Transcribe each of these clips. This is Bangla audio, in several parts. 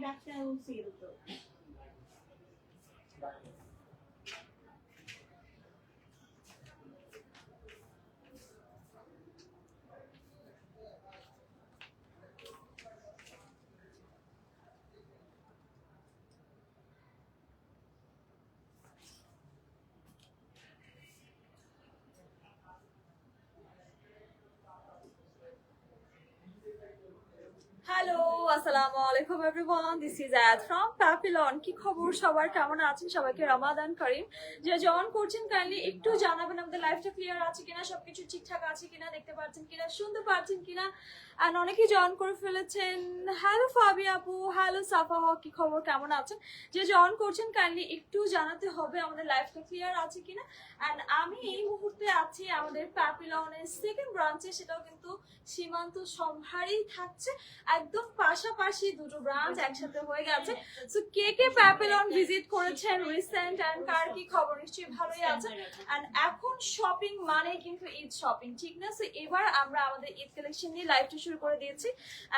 ব্ল্যাকটা সেল তো হ্যালো, আসসালামু আলাইকুম এভরিওয়ান, দিস ইজ আয়াত ফ্রম প্যাপিলন। কি খবর সবার, কেমন আছেন? সবাইকে রমাদান করিম। যে জয়েন করছেন কাইন্ডলি একটু জানাবেন আমাদের লাইফটা ক্লিয়ার আছে কিনা, সবকিছু ঠিকঠাক আছে কিনা, দেখতে পাচ্ছেন কিনা, শুনতে পাচ্ছেন কিনা। আর অনেকেই জয়েন করে ফেলেছেন। হ্যালো ফাবি আপু, হ্যালো সাফা হক, কি খবর, কেমন আছেন? যে জয়েন করছেন কাইন্ডলি একটু জানাতে হবে আমাদের লাইফটা ক্লিয়ার আছে কিনা। অ্যান্ড আমি এই মুহূর্তে আছি আমাদের প্যাপিলনের সেকেন্ড ব্রাঞ্চে, সেটাও কিন্তু সীমান্ত সম্ভারেই থাকছে। একদম পাশাপাশি দুটো ব্রাঞ্চ একসাথে হয়ে গেছে। সো কে কে প্যাপিলন ভিজিট করেছেন রিসেন্ট এন্ড কার কি খবর, নিশ্চয়ই ভালোই আছে। এন্ড এখন শপিং মানে কিন্তু ঈদ শপিং, ঠিক না? সো এবার আমরা আমাদের ঈদ কালেকশন নিয়ে লাইভটা শুরু করে দিয়েছি।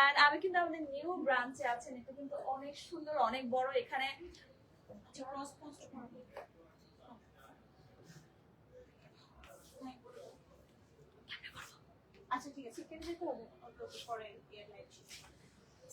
এন্ড আমি কিন্তু আমাদের নিউ ব্রাঞ্চে আছেন, এটা কিন্তু অনেক সুন্দর, অনেক বড়। এখানে আচ্ছা ঠিক আছে কেটে যেতে হবে পরে লাইভ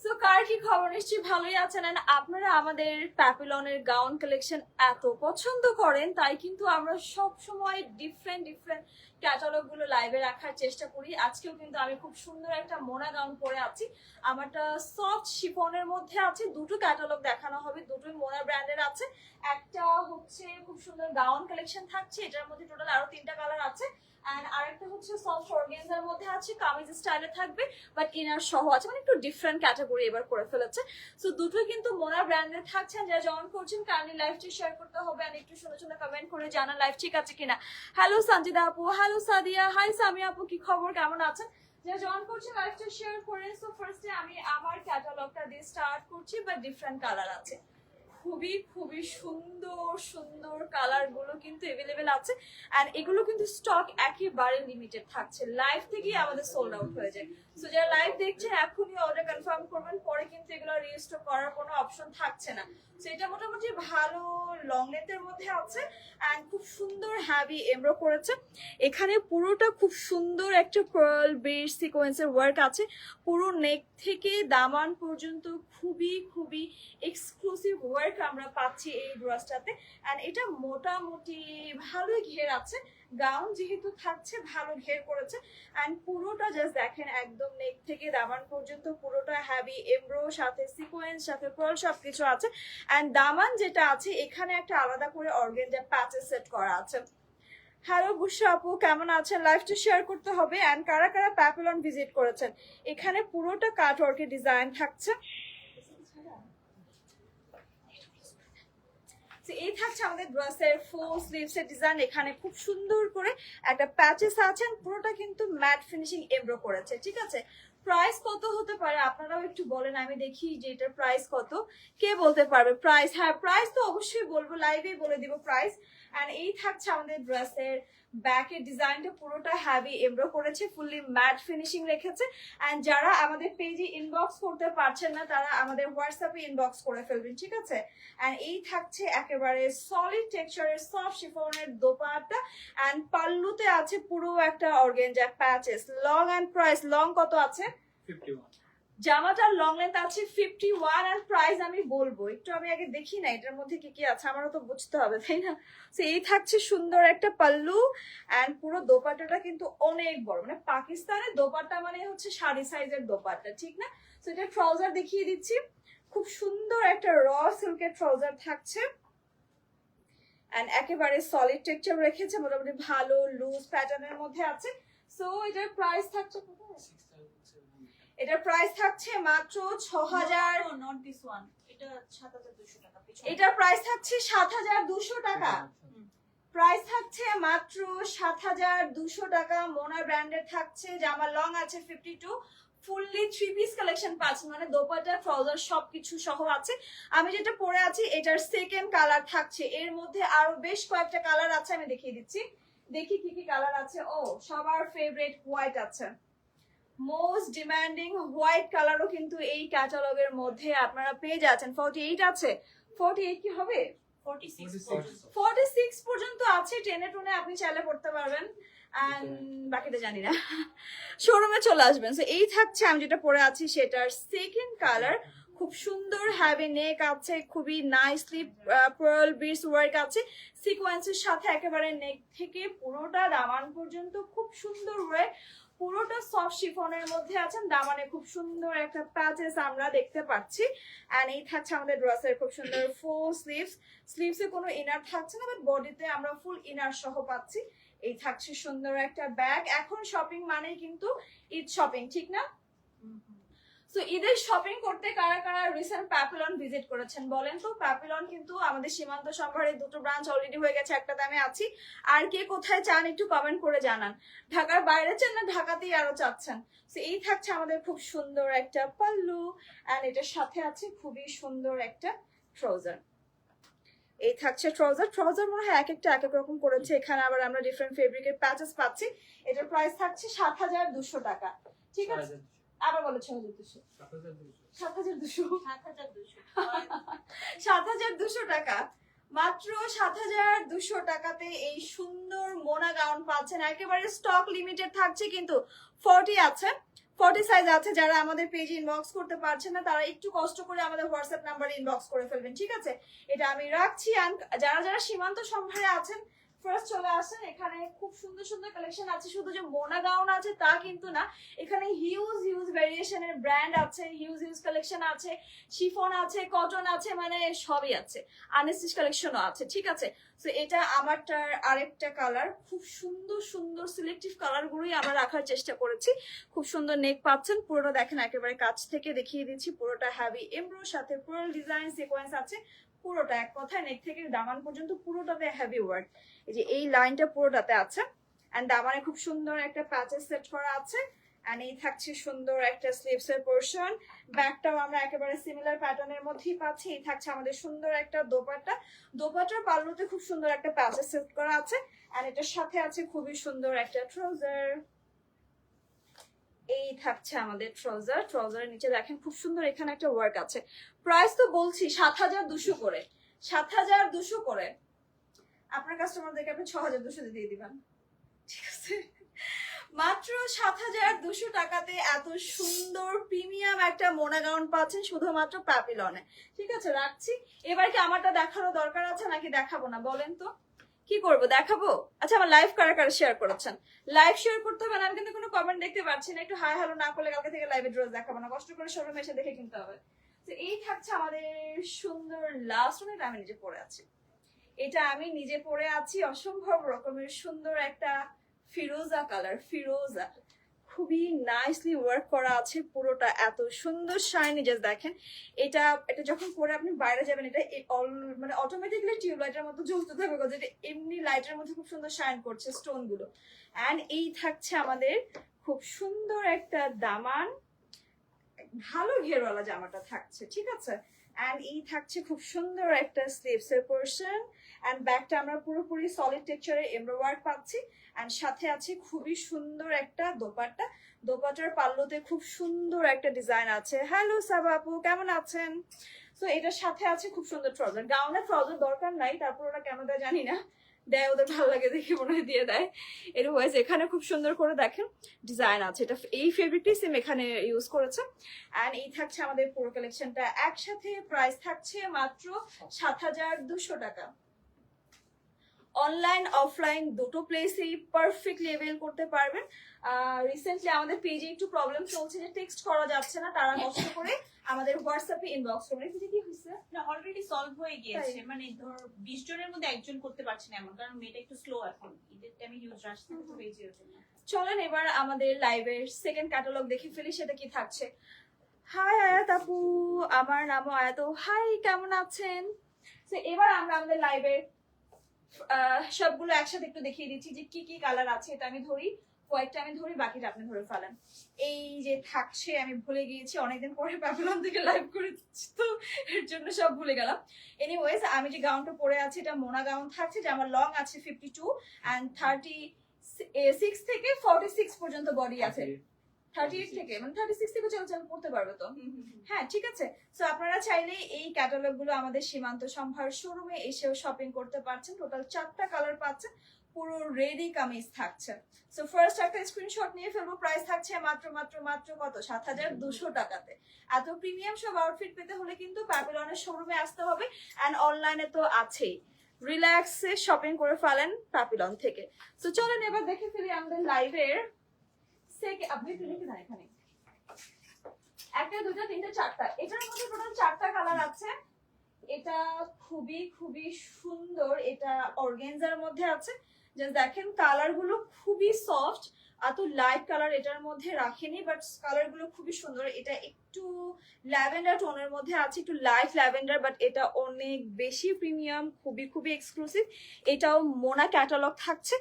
সো কার কি খবর, নিশ্চয়ই ভালোই আছেন। And আপনারা আমাদের প্যাপিলনের গাউন কালেকশন এত পছন্দ করেন, তাই কিন্তু আমরা সব সময় ডিফারেন্ট ডিফারেন্ট ক্যাটালগ গুলো লাইভে রাখার চেষ্টা করি। আজকেও কিন্তু আমি খুব সুন্দর একটা মোনা গাউন পরে আছি, আমারটা সফট শিফনের মধ্যে আছে। দুটো ক্যাটালগ দেখানো হবে, দুটোই মোনা ব্র্যান্ডের আছে। একটা হচ্ছে খুব সুন্দর গাউন কালেকশন থাকছে, এটার মধ্যে টোটাল আরো 3টা কালার আছে। এন্ড আরেকটা হচ্ছে সফট অর্গানজার মধ্যে আছে, কামিজ স্টাইলে থাকবে বাট ইনার সহ আছে, মানে একটু ডিফারেন্ট ক্যাটাগরি এবার করে ফেলেছে। সো দুটোই কিন্তু মোনা ব্র্যান্ডের থাকছে। যারা জয়েন করছেন কাইন্ডলি লাইভটি শেয়ার করতে হবে আর একটু শুনে শুনে কমেন্ট করে জানা লাইভ ঠিক আছে কিনা। হ্যালো সঞ্জিদা আপু, হ্যালো সাদিয়া, হাই সামিয়া আপু, কি খবর, কেমন আছেন? যারা জয়েন করছেন লাইভটা শেয়ার করে। সো ফার্স্টে আমি আমার ক্যাটালগটা দিয়ে স্টার্ট করছি, বাট ডিফারেন্ট কালার আছে। খুবই খুবই সুন্দর সুন্দর কালার গুলো কিন্তু এভেলেবেল আছে। এন্ড এগুলো কিন্তু স্টক একেবারে লিমিটেড থাকছে, লাইভ থেকেই আমাদের সোল্ড আউট হয়ে যায়। সো যারা লাইভ দেখছেন এখনই অর্ডার কনফার্ম করবেন, পরে কিন্তু এগুলো রিস্টক করার কোনো অপশন থাকছে না। সো এটা মোটামুটি ভালো লং লেন্থের মধ্যে আছে এন্ড খুব সুন্দর হ্যাভি এমব্রো করেছে। এখানে পুরোটা খুব সুন্দর একটা পার্ল বেস সিকোয়েন্সের ওয়ার্ক আছে। পুরো নেক থেকে দামান পর্যন্ত খুবই খুবই এক্সক্লুসিভ ওয়ার্ক আমরা পাচ্ছি এই ড্রেসটাতে। এন্ড এটা মোটামুটি ভালোই ঘের আছে, গাউন যেহেতু থাকছে ভালো ঘের করেছে। এন্ড পুরোটা জাস্ট দেখেন, একদম নেক থেকে দামান পর্যন্ত পুরোটা হ্যাভি এমব্রো, সাথে সিকোয়েন্স, সাথে পার্ল সবকিছু আছে। এন্ড দামান যেটা আছে এখানে একটা আলাদা করে অর্গানজা প্যাচেস সেট করা আছে। হ্যালো বুশরা আপু, কেমন আছেন? লাইভটা শেয়ার করতে হবে। এন্ড কারা কারা প্যাপিলন ভিজিট করেছেন, এখানে পুরোটা কাট ওয়ার্কের ডিজাইন থাকছে। এই থাকছে আমাদের ড্রেসের ফুল স্লিভস এর ডিজাইন। এখানে খুব সুন্দর করে একটা প্যাচেস আছেন, পুরোটা কিন্তু ম্যাট ফিনিশিং এমব্রো করেছে, ঠিক আছে? প্রাইস কত হতে পারে আপনারাও একটু বলেন, আমি দেখি যে এটার প্রাইস কত। কে বলতে পারবে প্রাইস? হ্যাঁ, প্রাইস তো অবশ্যই বলবো, লাইভেই বলে দিব প্রাইস। এন্ড এই থাকছে আমাদের ড্রেসের ব্যাকের ডিজাইনটা, পুরোটা হ্যাভি এমব্রো করেছে, ফুললি ম্যাট ফিনিশিং রেখেছে। এন্ড যারা আমাদের পেজে ইনবক্স করতে পারছেন না, তারা আমাদের হোয়াটসঅ্যাপে ইনবক্স করে ফেলবেন, ঠিক আছে? এন্ড এই থাকছে একেবারে সলিড টেক্সচারের সফট শিফনের দোপাট্টা। এন্ড পাল্লুতে আছে পুরো একটা organza patches. Long and price, long কত আছে? 51 জামাটার লং লেন্থ আছে 51 এন্ড প্রাইস আমি বলবো, একটু আমি আগে দেখি না এটার মধ্যে কি কি আছে, আমারও তো বুঝতে হবে, তাই না? তো এই থাকছে সুন্দর একটা পাল্লু। এন্ড পুরো দোপাট্টাটা কিন্তু অনেক বড়, মানে পাকিস্তানের দোপাট্টা মানে হচ্ছে শাড়ি সাইজের দোপাট্টা, ঠিক না? তো এটা ট্রাউজার দেখিয়ে দিচ্ছি, খুব সুন্দর একটা র সিল্কের ট্রাউজার থাকছে। এন্ড একেবারে সলিড টেক্সচার রেখেছে, মোটামুটি ভালো লুজ প্যাটার্নের মধ্যে আছে। সো এটার প্রাইস থাকছে কত? এটার প্রাইস থাকছে মাত্র 6000। নট দিস ওয়ান, এটা 7200 টাকা। এটার প্রাইস থাকছে 7200 টাকা। প্রাইস থাকছে মাত্র 7200 টাকা। মোনা ব্র্যান্ডের থাকছে, জামা লং আছে 52, ফুললি 3 পিস কালেকশন পাচ্ছেন, মানে দোপাট্টা ট্রাউজার সবকিছু সহ আছে। আমি যেটা পরে আছি এটার সেকেন্ড কালার থাকছে, এর মধ্যে আরো বেশ কয়েকটা কালার আছে, আমি দেখিয়ে দিচ্ছি। দেখি কি কি কালার আছে। ও, সবার ফেভারিট হোয়াইট আছে, মোস্ট ডিমান্ডিং হোয়াইট কালারও কিন্তু এই ক্যাটালগের মধ্যে আপনারা পেয়ে যাচ্ছেন। 48 আছে, 48 কি হবে? 46 46 পর্যন্ত আছে, টেনে টুনে আপনি চাইলে পড়তে পারবেন। বাকিটা জানি না, শোরুমে চলে আসবেন। সো এই থাকছে আমি যেটা পরে আছি সেটার সেকেন্ড কালার। খুব সুন্দর হ্যাভি নেক আছে, খুবই নাইসলি পার্ল বিটস ওয়ার্ক আছে সিকোয়েন্সের সাথে, একেবারে নেক থেকে পুরোটা দামান পর্যন্ত খুব সুন্দর ওয়ার্ক। পুরোটা সফট শিফনের মধ্যে আছেন, দামানে খুব সুন্দর একটা প্যাচেস আমরা দেখতে পাচ্ছি। এন্ড এই থাকছে আমাদের ড্রেসের খুব সুন্দর ফুল স্লিভসে কোনো ইনার থাকছে না, বাট বডিতে আমরা ফুল ইনার সহ পাচ্ছি। এই থাকছে সুন্দর একটা ব্যাগ। এখন শপিং মানে কিন্তু ঈদ শপিং, ঠিক না? সো ঈদের শপিং করতে কারা কারা রিসেন্ট প্যাপিলন ভিজিট করেছেন বলেন তো? প্যাপিলন কিন্তু আমাদের সীমান্ত সম্ভারে 2টো ব্রাঞ্চ অলরেডি হয়ে গেছে, একটাতে আমি আছি। আর কে কোথায় চান একটু কমেন্ট করে জানান। ঢাকার বাইরে চান না ঢাকাতেই আরো চাচ্ছেন? সো এই থাকছে আমাদের খুব সুন্দর একটা পাল্লু, এন্ড এটার সাথে আছে খুবই সুন্দর একটা ট্রাউজার। এই থাকছে ট্রাউজার মনে হয় এক একটা এক এক রকম করেছে। এখানে আবার আমরা ডিফারেন্ট ফেব্রিকের প্যাচেস পাচ্ছি। এটার প্রাইস থাকছে 7,200 টাকা, ঠিক আছে? আবার বলো 6,200, 7,200 টাকা, মাত্র 7,200 টাকাতে এই সুন্দর মোনা গাউন পাচ্ছেন। একেবারে স্টক লিমিটেড থাকছে, কিন্তু 40 আছে, 40 সাইজ আছে। যারা আমাদের পেজে ইনবক্স করতে পারছেন না তারা একটু কষ্ট করে আমাদের হোয়াটসঅ্যাপ নাম্বারে ইনবক্স করে ফেলবেন, ঠিক আছে? এটা আমি রাখছি। যারা যারা সীমান্ত সম্ভারে আছেন ফার্স্ট চলে আসেন। এখানে খুব সুন্দর সুন্দর কালেকশন আছে। শুধু যে মোনা গাউন আছে তা কিন্তু না, এখানে হিউজ ভেরিয়েশনের ব্র্যান্ড আছে, হিউজ কালেকশন আছে, শিফন আছে, কটন আছে, মানে সবই আছে। আনস্টিচ কালেকশনও আছে, ঠিক আছে? সো এটা আমারটার আরেকটা কালার। খুব সুন্দর সুন্দর সিলেক্টিভ কালার গুলোই আমরা রাখার চেষ্টা করেছি। খুব সুন্দর নেক পাচ্ছেন, পুরোটা দেখেন একেবারে কাছ থেকে দেখিয়ে দিচ্ছি। পুরোটা হ্যাভি এমব্রোর সাথে পার্ল ডিজাইন সিকোয়েন্স আছে। পুরোটা এক কথায় নেক থেকে দামান পর্যন্ত পুরোটাতে হ্যাভি ওয়ার্ক। এই যে এই লাইনটা পুরোটাতে আছে, এন্ড দামানে খুব সুন্দর একটা প্যাচেস সেট করা আছে। এন্ড এই থাকছে সুন্দর একটা স্লিভস এর পোরশন। ব্যাকটাও আমরা একেবারে সিমিলার প্যাটার্নের মধ্যেই পাচ্ছি। এই থাকছে আমাদের সুন্দর একটা দোপাট্টার পাল্লুতে খুব সুন্দর একটা প্যাচেস সেট করা আছে। এন্ড এটার সাথে আছে খুবই সুন্দর একটা ট্রাউজার। এই থাকছে আমাদের ট্রাউজারের নিচে দেখেন খুব সুন্দর এখানে একটা ওয়ার্ক আছে। প্রাইস তো বলছি 7,200 করে, 7,200 করে। আপনার কাস্টমারদেরকে আপনি 6,200 দিয়ে দিবেন, ঠিক আছে? মাত্র 7,200 টাকাতে এত সুন্দর প্রিমিয়াম একটা মোনা গাউন পাচ্ছেন শুধুমাত্র প্যাপিলনে, ঠিক আছে? রাখছি। এবার কি আমারটা দেখানো দরকার আছে নাকি দেখাবো না বলেন তো? কি করব, দেখাবো? আচ্ছা, আমার লাইভ কারা কারা শেয়ার করেছেন? লাইভ শেয়ার করতে হবে না, আমি কিন্তু কোনো কমেন্ট দেখতে পাচ্ছি না। একটু হাই হ্যালো না করলে কালকে থেকে লাইভে ড্রেস দেখাবো না, কষ্ট করে শোরুমে এসে দেখে কিনতে হবে। তো এই থাকছে আমাদের সুন্দর লাস্ট ওয়ান। এটা আমি নিজে পরে আছি, অসম্ভব রকমের সুন্দর একটা ফিরোজা কালার, ফিরোজা খুবই নাইসলি ওয়ার্ক করা আছে। পুরোটা এত সুন্দর শাইনি, জাস্ট দেখেন। এটা যখন পরে আপনি বাইরে যাবেন এটা মানে অটোমেটিকলি টিউবলাইটের মতো জ্বলতে থাকবে, যেটা এমনি লাইটের মধ্যে খুব সুন্দর শাইন করছে স্টোন গুলো। এন্ড এই থাকছে আমাদের খুব সুন্দর একটা দামান, ভালো ঘেরওয়ালা জামাটা থাকছে, ঠিক আছে? এন্ড এই থাকছে খুব সুন্দর একটা স্লিভস এর পোরশন। এন্ড ব্যাকটা আমরা পুরোপুরি সলিড টেক্সচারের এমব্রয়ডারি ওয়ার্ক পাচ্ছি। এন্ড সাথে আছে খুবই সুন্দর একটা দোপাট্টার পাল্লুতে খুব সুন্দর একটা ডিজাইন আছে। হ্যালো সাবা আপু, কেমন আছেন? সো এটার সাথে আছে খুব সুন্দর ট্রাউজার। গাউনের ট্রাউজার দরকার নাই, তারপর ওরা কেন দেয় জানি না, দেয় ওদের ভালো লাগে দেখে মনে হয় দিয়ে দেয়। এরওয়াইজ এখানে খুব সুন্দর করে দেখেন ডিজাইন আছে। এটা এই ফেব্রিকটাই সেম এখানে ইউজ করেছে। এন্ড এই থাকছে আমাদের পুরো কালেকশনটা একসাথে। প্রাইস থাকছে মাত্র 7,200 টাকা। অনলাইন অফলাইন দুটো প্লেসেই পারফেক্টলি অ্যাভেল করতে পারবেন। রিসেন্টলি আমাদের পেজে একটু প্রবলেম চলছে যে টেক্সট করা যাচ্ছে না, তারা কষ্ট করে আমাদের হোয়াটসঅ্যাপে ইনবক্স করবেন। এটা কি হয়েছে? না, অলরেডি সলভ হয়ে গিয়েছে। মানে ধর 20 জনের মধ্যে একজন করতে পারছে না এমন, কারণ মেয়েটা একটু স্লো এখন। ঈদের টাইমে হিউজ রাশ থাকে তো পেজের জন্য। চলেন এবার আমাদের লাইভের সেকেন্ড ক্যাটালগ দেখে ফেলি, সেটা কি থাকছে। হাই আয়াত আপু, আমার নামও আয়াত। হাই, কেমন আছেন? তো এবার আমরা আমাদের লাইভের সবগুলো একসাথে একটু দেখিয়ে দিচ্ছি যে কি কি কালার আছে। এটা আমি ধরি, কয়েকটা আমি ধরি, বাকিটা আপনি ধরে ফেলেন। এই যে থাকছে, আমি ভুলে গিয়েছি, অনেকদিন পরে প্যাভিলিয়ন থেকে লাইভ করে দিচ্ছি তো এর জন্য সব ভুলে গেলাম। এনিওয়েজ, আমি যে গাউনটা পরে আছি এটা মোনা গাউন থাকছে, যে আমার লং আছে 52 এন্ড 36 থেকে 46 পর্যন্ত বডি আছে। 38 থেকে মানে 36 থেকে চাইলে পড়তে পারবে তো। হ্যাঁ ঠিক আছে। সো আপনারা চাইলে এই ক্যাটালগ গুলো আমাদের সীমান্ত সম্ভার শোরুমে এসেও শপিং করতে পারছেন। টোটাল 4টা কালার পাচ্ছেন, পুরো রেডি কামিজ থাকছে। সো ফার্স্ট একটা স্ক্রিনশট নিয়ে ফেলবো। প্রাইস থাকছে মাত্র মাত্র মাত্র কত, 7,200 টাকাতে। এত প্রিমিয়াম সব আউটফিট পেতে হলে কিন্তু প্যাপিলনের শোরুমে আসতে হবে, অ্যান্ড অনলাইনে তো আছেই। রিল্যাক্সে শপিং করে ফেলেন প্যাপিলন থেকে। সো চলেন এবার দেখে ফেলি আমাদের লাইভের আপনি একটু লিখে দেন এখানে। একটা, দুটো, তিনটে, চারটা। এটার মধ্যে টোটাল 4টা কালার আছে। এটা খুবই খুবই সুন্দর, এটা অর্গানজার মধ্যে আছে। জাস্ট দেখেন কালার গুলো খুবই সফট, এত লাইট কালার এটার মধ্যে রাখেনি, বাট কালার গুলো খুবই সুন্দর। এটা একটু ল্যাভেন্ডার টোনের মধ্যে আছে, একটু লাইট ল্যাভেন্ডার, বাট এটা অনেক বেশি প্রিমিয়াম, খুবই খুবই এক্সক্লুসিভ। এটাও মোনা ক্যাটালগ থাকছে।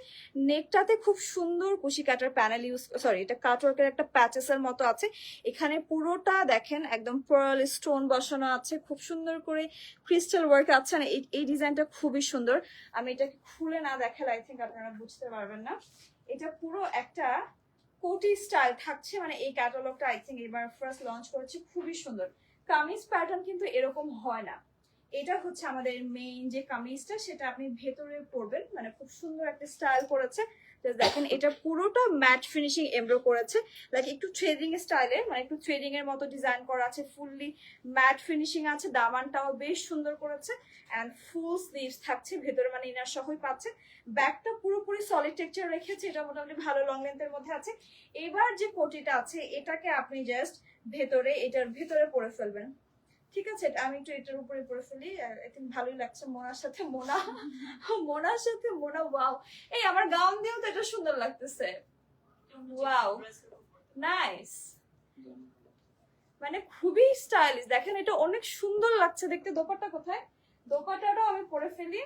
নেকটাতে খুব সুন্দর কুশি কাটার প্যানেল ইউজ, সরি এটা কাটওয়ার্কের একটা প্যাচেসের মতো আছে। এখানে পুরোটা দেখেন একদম পার্ল স্টোন বসানো আছে, খুব সুন্দর করে ক্রিস্টাল ওয়ার্ক আছে। এই ডিজাইনটা খুবই সুন্দর। আমি এটাকে খুলে না দেখালে আই থিঙ্ক আপনারা বুঝতে পারবেন না। এটা পুরো একটা কোটি স্টাইল থাকছে, মানে এই ক্যাটালগটা আই থিঙ্ক এবার ফার্স্ট লঞ্চ করেছে, খুবই সুন্দর। কামিজ প্যাটার্ন কিন্তু এরকম হয় না। এটা হচ্ছে আমাদের মেইন যে কামিজটা, সেটা আপনি ভেতরে পরবেন, মানে খুব সুন্দর একটা স্টাইল করেছে। দেখেন এটা পুরোটা ম্যাট ফিনিশিং এমব্রো করেছে, লাইক একটু থ্রেডিং স্টাইলে, মানে একটু থ্রেডিং এর মতো ডিজাইন করা আছে। ফুললি ম্যাট ফিনিশিং আছে, দামানটাও বেশ সুন্দর করেছে, এন্ড ফুল স্লিভস থাকছে ভেতরে, মানে ইনার সহই পাচ্ছে। ব্যাকটা পুরোপুরি সলিড টেক্সচার রেখেছে, এটা মোটামুটি ভালো লং লেন্থের মধ্যে আছে। এবার যে কোটিটা আছে এটাকে আপনি জাস্ট ভেতরে, এটার ভেতরে পরে ফেলবেন, ঠিক আছে। আমি একটু এটার উপরে পরে ফেলি, আই থিঙ্ক ভালোই লাগছে। মোনার সাথে মোনা, মোনার সাথে মোনা, ওয়াও। এই আমার গাউন দিয়েও তো এটা সুন্দর লাগতেছে, ওয়াও নাইস, মানে খুবই স্টাইলিশ। দেখেন এটা অনেক সুন্দর লাগছে দেখতে। দোপাট্টা কোথায়, দোপাট্টাটাও আমি পরে ফেলি।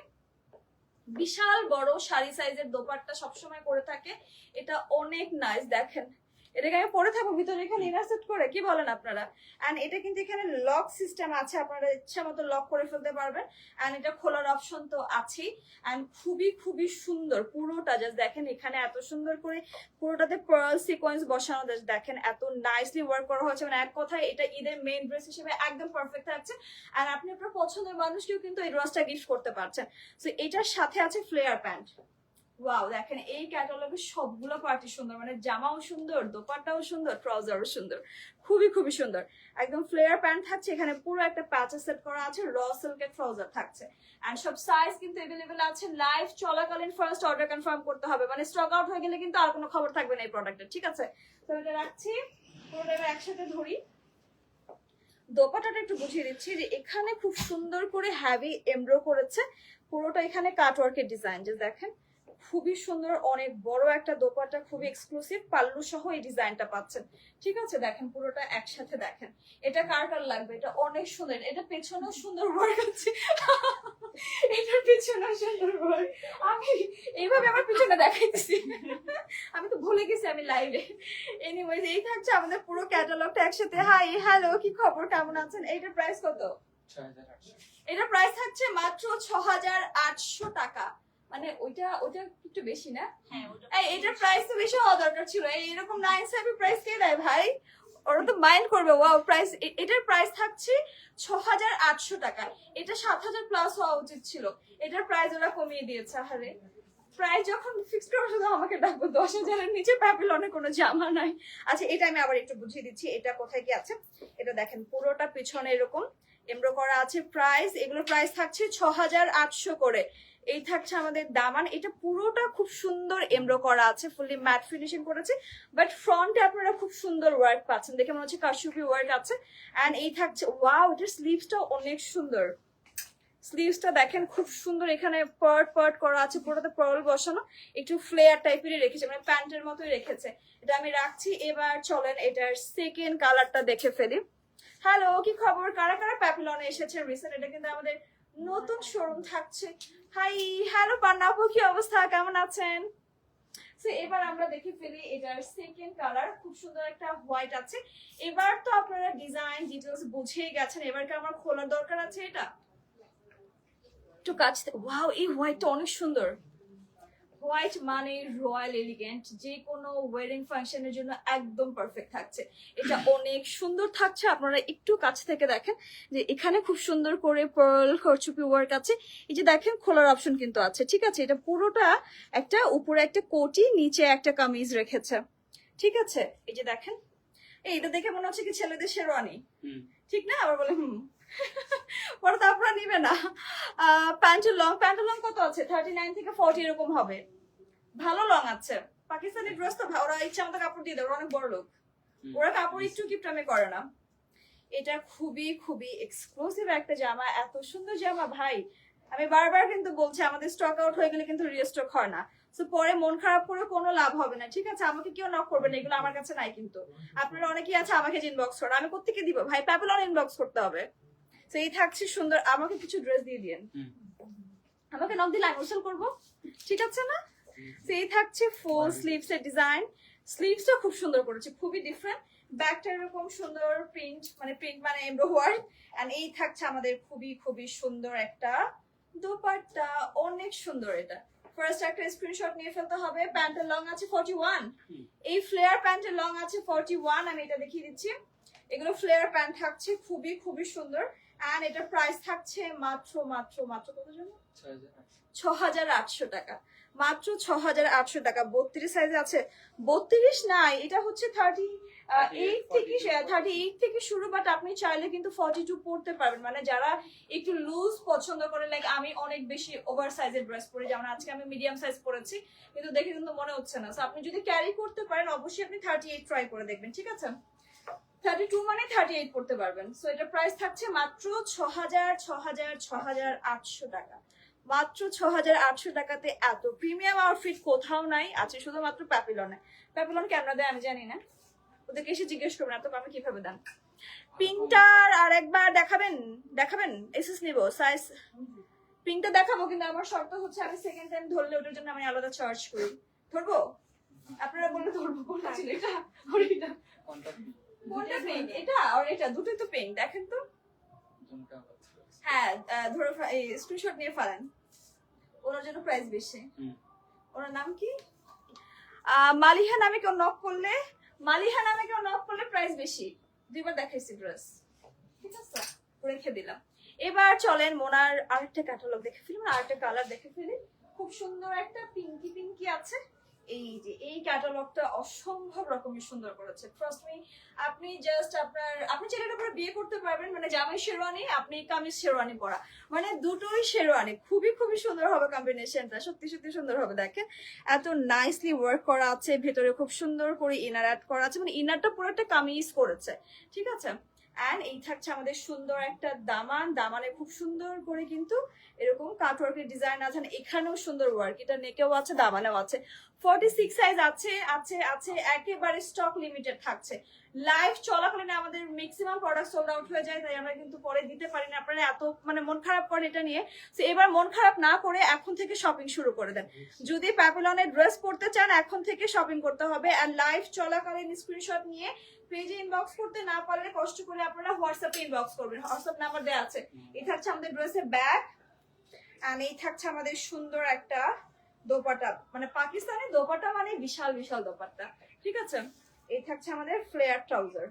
বিশাল বড় শাড়ি সাইজের দোপাট্টা সবসময় পরে থাকে, এটা অনেক নাইস। দেখেন এটাকে আমি পরে থাকবো ভিতরে এখানে ইনার সেট করে, কি বলেন আপনারা? এন্ড এটা কিন্তু এখানে লক সিস্টেম আছে, আপনারা ইচ্ছা মতো লক করে ফেলতে পারবেন, এন্ড এটা খোলার অপশন তো আছেই। এন্ড খুবই খুবই সুন্দর পুরোটা, জাস্ট দেখেন এখানে এত সুন্দর করে পুরোটাতে পার্ল সিকোয়েন্স বসানো, জাস্ট দেখেন এত নাইসলি ওয়ার্ক করা হয়েছে। মানে এক কথায় এটা ঈদের মেইন ড্রেস হিসেবে একদম পারফেক্ট থাকছে। আর আপনি আপনার পছন্দের মানুষকেও কিন্তু এই ড্রেসটা গিফট করতে পারছেন। তো এটার সাথে আছে ফ্লেয়ার প্যান্ট। ওয়াও, দেখেন এই ক্যাটালগের সবগুলো পার্টি সুন্দর, মানে জামাও সুন্দর, দোপাট্টাও সুন্দর, ট্রাউজারও সুন্দর, খুবই খুবই সুন্দর। একদম ফ্লেয়ার প্যান্ট থাকছে, এখানে পুরো একটা প্যাচেস সেট করা আছে, র সিল্কের ট্রাউজার থাকছে। এন্ড সব সাইজ কিন্তু अवेलेबल আছে। লাইভ চলাকালীন ফার্স্ট অর্ডার কনফার্ম করতে হবে, মানে স্টক আউট হয়ে গেলে কিন্তু আর কোনো খবর থাকবে না এই প্রোডাক্টের, ঠিক আছে। তো এটা রাখছি, পুরোটা এবার একসাথে ধরি। দোপাট্টাটা একটু বুঝিয়ে দিচ্ছি যে এখানে খুব সুন্দর করে হ্যাভি এমব্রো করেছে, পুরোটা এখানে কাটওয়ার্কের ডিজাইন, যে দেখেন খুবই সুন্দর, অনেক বড় একটা দোপাট্টা, খুবই এক্সক্লুসিভ পাল্লু সহ এই ডিজাইনটা পাচ্ছেন, ঠিক আছে। দেখেন পুরোটা একসাথে দেখেন, এটা কার কার লাগবে, এটা অনেক সুন্দর। এটা পেছনেও সুন্দর ওয়ার্ক আছে, এটার পেছনেও সুন্দর ওয়ার্ক। আমি এইভাবে আমার পিছনে দেখাইতেছি, আমি তো ভুলে গেছি আমি লাইভে। এনিওয়েজ এই থাকছে আমাদের পুরো ক্যাটালগটা একসাথে। হাই হ্যালো, কি খবর, কেমন আছেন? এইটার প্রাইস কত? 6,800। এটার প্রাইস থাকছে মাত্র 6,800 টাকা। মানে ওইটা একটু বেশি না? হ্যাঁ, ওটা এই এটার প্রাইস তো বেশি হওয়া দরকার ছিল। এরকম নাইস হ্যাভি প্রাইস কে দেয় ভাই? ওরা তো মাইন্ড করবে। ওয়াও, প্রাইস, এটার প্রাইস থাকছে 6,800 টাকা। এটা 7,000 প্লাস হওয়া উচিত ছিল, এটার প্রাইস ওরা কমিয়ে দিয়েছে। আরে প্রাইস যখন ফিক্সড করে শুধু আমাকে ডাকবো, 10,000-এর নিচে প্যাপিলনে কোনো জামা নাই। আচ্ছা এটা আমি আবার একটু বুঝিয়ে দিচ্ছি এটা কোথায় কি আছে। এটা দেখেন পুরোটা পিছনে এরকম এমব্রো করা আছে। প্রাইস, এগুলো প্রাইস থাকছে 6,800 করে। এই থাকছে আমাদের দামান, এটা পুরোটা খুব সুন্দর এমব্রো করা আছে, ফুললি ম্যাট ফিনিশিং করেছে, বাট ফ্রন্টে আপনারা খুব সুন্দর ওয়ার্ক পাচ্ছেন, দেখে মনে হচ্ছে কারচুপি ওয়ার্ক আছে। এন্ড এই থাকছে, ওয়াও, এটার স্লিভসটাও অনেক সুন্দর। স্লিভসটা দেখেন খুব সুন্দর, এখানে পার্ট করা আছে, পুরোটাতে পার্ল বসানো, একটু ফ্লেয়ার টাইপেরই রেখেছে, মানে প্যান্টের মতোই রেখেছে। এটা আমি রাখছি। এবার চলেন এটার সেকেন্ড কালারটা দেখে ফেলি। হ্যালো, কি খবর, কারা কারা প্যাপিলনে এসেছে রিসেন্ট? এটা কিন্তু আমাদের নতুন শোরুম থাকছে। হাই হ্যালো পান্নাপু, কি অবস্থা, কেমন আছেন? সো এবার আমরা দেখে ফেলি এটার সেকেন্ড কালার, খুব সুন্দর একটা হোয়াইট আছে। এবার তো আপনারা ডিজাইন ডিটেলস বুঝেই গেছেন, এবার কি আমার খোলার দরকার আছে? এটা একটু কাছে, ওয়াও, এই হোয়াইটটা অনেক সুন্দর। হোয়াইট মানে রয়্যাল এলিগেন্ট, যে কোনো ওয়েডিং ফাংশনের জন্য একদম পারফেক্ট থাকছে। এটা অনেক সুন্দর থাকছে, আপনারা একটু কাছ থেকে দেখেন যে এখানে খুব সুন্দর করে পার্ল খরচুপি ওয়ার্ক আছে। এই যে দেখেন খোলার অপশন কিন্তু আছে, ঠিক আছে। এটা পুরোটা একটা উপরে একটা কোটি, নিচে একটা কামিজ রেখেছে, ঠিক আছে। এই যে দেখেন, এইটা দেখে মনে হচ্ছে কি ছেলেদের শেরওয়ানি, ঠিক না? আবার বলে পরে তো আপনারা নিবে না। প্যান্টের লং কত আছে? 39 থেকে 40 এরকম হবে, ভালো লং আছে। পাকিস্তানি ড্রেস তো ওরা ইচ্ছা মতো কাপড় দিয়ে দেয়, ওরা অনেক বড় লোক, ওরা কাপড় একটু কিপটামি করে না। এটা খুবই খুবই এক্সক্লুসিভ একটা জামা, এত সুন্দর জামা ভাই। আমি বারবার কিন্তু বলছি আমাদের স্টক আউট হয়ে গেলে কিন্তু রিস্টক হয় না, তো পরে মন খারাপ করে কোনো লাভ হবে না, ঠিক আছে। আমাকে কেউ নক করবে না, এগুলো আমার কাছে নাই। কিন্তু আপনারা অনেকেই আছে আমাকে ইনবক্স করেন, আমি কোত্থেকে দিব ভাই? প্যাপেলন ইনবক্স করতে হবে। তো এই থাকছে সুন্দর, আমাকে কিছু ড্রেস দিয়ে দিন, আমাকে নক দিলে আমি হোসেল করবো, ঠিক আছে না? তো এই থাকছে ফুল স্লিভস এর ডিজাইন, স্লিভসটা খুব সুন্দর করেছে, খুবই ডিফারেন্ট। ব্যাকটা এরকম সুন্দর প্রিন্ট মানে এমব্রয়ডারি। এন্ড এই থাকছে আমাদের খুবই খুবই সুন্দর একটা দোপাট্টা, অনেক সুন্দর। এটা ফার্স্ট একটা স্ক্রিনশট নিয়ে ফেলতে হবে। প্যান্টের লং আছে 41, এই ফ্লেয়ার প্যান্টের লং আছে 41। আমি এটা দেখিয়ে দিচ্ছি, এগুলো ফ্লেয়ার প্যান্ট থাকছে, খুবই খুবই সুন্দর। এন্ড এটার প্রাইস থাকছে মাত্র মাত্র মাত্র কত জন্য 6,800 টাকা, মাত্র 6,800 টাকা। 32 সাইজে আছে, 32 নাই, এটা হচ্ছে 38 থেকে শুরু, বাট আপনি চাইলে কিন্তু 42 পড়তে পারবেন। মানে যারা একটু লুজ পছন্দ করে, লাইক আমি অনেক বেশি ওভার সাইজের ড্রেস পরি, যেমন আজকে আমি মিডিয়াম সাইজ পরেছি কিন্তু দেখে কিন্তু মনে হচ্ছে না। সো আপনি যদি ক্যারি করতে পারেন অবশ্যই আপনি 38 ট্রাই করে দেখবেন, ঠিক আছে। 32 মানে 38 পড়তে পারবেন। সো এটা প্রাইস থাকছে মাত্র 6,800 টাকা, মাত্র 6,800 টাকাতে এত প্রিমিয়াম আউটফিট কোথাও নাই, আছে শুধুমাত্র প্যাপিলনে। প্যাপিলন কেমন দেয় আমি জানি না, ওদেরকে এসে জিজ্ঞেস করবেন এত আমি কিভাবে দেন। পিঙ্কটার আর একবার দেখাবেন এসএস নিব সাইজ, পিঙ্কটা দেখাবো, কিন্তু আমার শর্ত হচ্ছে আমি সেকেন্ড টাইম ধরলে ওটার জন্য আমি আলাদা চার্জ করি। ধরবো? আপনারা বললে ধরবো, কোনটা ছিল এটা আর এটা? কোনটা পিঙ্ক? এটা আর এটা, দুটোই তো পিঙ্ক, দেখেন তো। হ্যাঁ ধরে স্ক্রিনশট নিয়ে ফেলেন, ওনার জন্য প্রাইস বেশি। ওনার নাম কি? মালিহা নামে কেউ নক করলে, প্রাইস বেশি। দুইবার দেখাইছি ড্রেস, ঠিক আছে, রেখে দিলাম। এবার চলেন মোনার আরেকটা ক্যাটালগ দেখে ফেলি, আরেকটা কালার দেখে ফেলি। খুব সুন্দর একটা পিঙ্কি আছে। এই যে এই ক্যাটালগটা অসম্ভব রকমের সুন্দর করেছে, ট্রাস্ট মি। আপনি জাস্ট আপনি ছেলের উপরে বিয়ে করতে পারবেন, মানে জামাই শেরওয়ানি, আপনি কামিজ শেরওয়ানি পরা, মানে দুটোই শেরওয়ানি। খুবই খুবই সুন্দর হবে কম্বিনেশনটা, সত্যি সত্যি সুন্দর হবে। দেখেন এত নাইসলি ওয়ার্ক করা আছে, ভেতরে খুব সুন্দর করে ইনার অ্যাড করা আছে, মানে ইনারটা পুরো একটা কামিজ করেছে, ঠিক আছে। এন্ড এই থাকছে আমাদের সুন্দর একটা দামানে খুব সুন্দর করে কিন্তু এরকম কাটওয়ার্কের ডিজাইন আছে, এখানেও সুন্দর ওয়ার্ক, এটা নেকেও আছে, দামানেও আছে। 46 সাইজ আছে, একেবারে স্টক লিমিটেড থাকছে। লাইভ চলাকালীন আমাদের ম্যাক্সিমাম প্রোডাক্ট সোল্ড আউট হয়ে যায়, তাই আমরা কিন্তু পরে দিতে পারি না। আপনারা এত মানে মন খারাপ করেন এটা নিয়ে, তো এবার মন খারাপ না করে এখন থেকে শপিং শুরু করে দেন। যদি প্যাপিলনের ড্রেস পরতে চান এখন থেকে শপিং করতে হবে। আর লাইভ চলাকালীন স্ক্রিনশট নিয়ে পেজে ইনবক্স করতে না পারলে কষ্ট করে আপনারা হোয়াটসঅ্যাপে ইনবক্স করবেন, হোয়াটসঅ্যাপ নাম্বার দেওয়া আছে। এই থাকছে আমাদের ড্রেসের ব্যাগ, এন্ড এই থাকছে আমাদের সুন্দর একটা দোপাট্টা, মানে পাকিস্তানি দোপাট্টা মানে বিশাল বিশাল দোপাট্টা, ঠিক আছে। এই থাকছে আমাদের ফ্লেয়ার ট্রাউজার।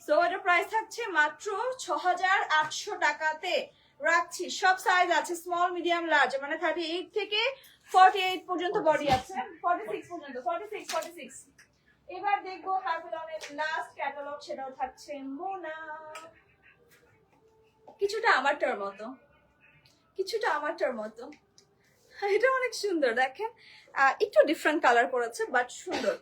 সো এটার প্রাইস থাকছে মাত্র 6,800 টাকাতে। রাখছি সব সাইজ আছে, স্মল মিডিয়াম লার্জ, মানে 38 থেকে 48 পর্যন্ত বডি আছে, 46 পর্যন্ত, 46। এবার দেখবো প্যাপিলনের লাস্ট ক্যাটালগ, সেটাও থাকছে মোনা। কিছুটা আমারটার মতো, এটা অনেক সুন্দর। দেখেন একটু ডিফারেন্ট কালার করেছে, বাট সুন্দর,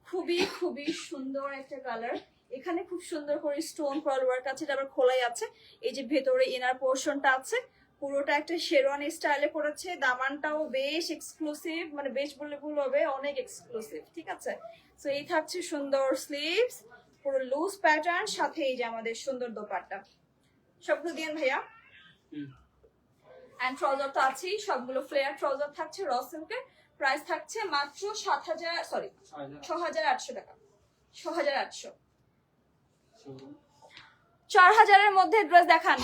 খুবই খুবই সুন্দর একটা কালার। এখানে খুব সুন্দর করে স্টোন পার্ল ওয়ার্ক আছে, এটা আবার খোলাই আছে। এই যে ভেতরে ইনার পোর্শনটা আছে, পুরোটা একটা শেরওয়ানি স্টাইলে করেছে। দামানটাও বেশ এক্সক্লুসিভ, মানে বেশ বললে ভুল হবে, অনেক এক্সক্লুসিভ, ঠিক আছে। সো এই থাকছে সুন্দর স্লিভস, পুরো লুজ প্যাটার্ন, সাথে এই যে আমাদের সুন্দর দোপাট্টা। সবগুলো দিন ভাইয়া। এন্ড ট্রাউজার তো আছেই, সবগুলো ফ্লেয়ার ট্রাউজার থাকছে র সিল্কের। প্রাইস থাকছে মাত্র 6,800 টাকা, 6,800। 4,000-এর মধ্যে ড্রেস দেখান,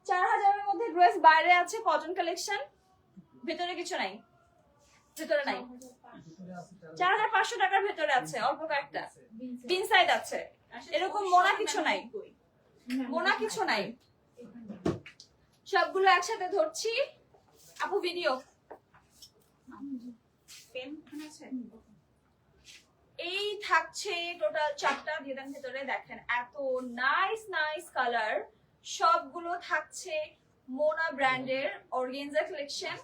4,000-এর মধ্যে ড্রেস বাইরে আছে, কটন কালেকশন, ভেতরে কিছু নাই। ভেতরে নাই। 4500 টাকার ভেতরে আছে অল্প কয়েকটা, বিন সাইড আছে, এরকম মোনা কিছু নাই, মোনা কিছু নাই। সবগুলো একসাথে ধরছি। আপু ভিডিও পেন আছে। এই থাকছে টোটাল 4টা দিয়ে দেন ভেতরে। দেখেন এত নাইস নাইস কালার, সবগুলো থাকছে মোনা ব্র্যান্ডের অর্গানজা কালেকশন।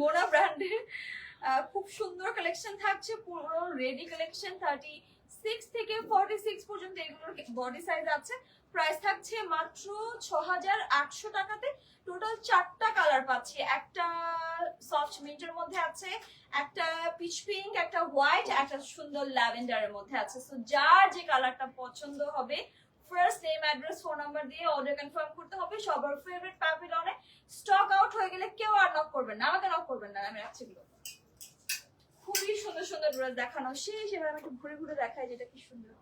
মোনা ব্র্যান্ডের খুব সুন্দর কালেকশন থাকছে, পুরো রেডি কালেকশন। 36 থেকে 46 পর্যন্ত এগুলোর বডি সাইজ আছে। প্রাইস থাকছে মাত্র 6800 টাকাতে। টোটাল 4টা কালার পাচ্ছি, একটা সফট মিন্টের মধ্যে আছে, একটা পিচ পিঙ্ক, একটা হোয়াইট, একটা সুন্দর ল্যাভেন্ডারের মধ্যে আছে। সো যার যে কালারটা পছন্দ হবে first name address phone number দিয়ে অর্ডার কনফার্ম করতে হবে। সবার ফেভারিট প্যাপিলনে স্টক আউট হয়ে গেলে কেউ আর নক করবেন না, আমাকে নক করবেন না, আমি রাখছি এগুলো। খুবই সুন্দর সুন্দর ড্রেস দেখানো শেষ, এবার আমি একটু ঘুরে ঘুরে দেখাই যেটা কি সুন্দর।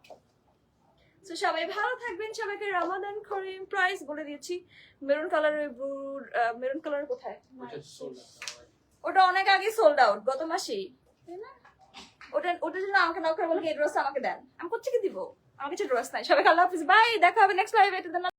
তো সবাই ভালো থাকবেন, সবাইকে রমাদান করিম। প্রাইস বলে দিয়েছি। মেরুন কালারের মেরুন কালারের কোথায়? ওটা অনেক আগে সোল্ড আউট, গত মাসেই, তাই না? ওটার জন্য আমাকে নক করে বলে এই ড্রেসটা আমাকে দেন, আমি কোথা থেকে দিব? আমার কাছে ড্রেস নাই। সবাই আল্লাহ হাফিজ, বাই, দেখা হবে নেক্সট লাইভে।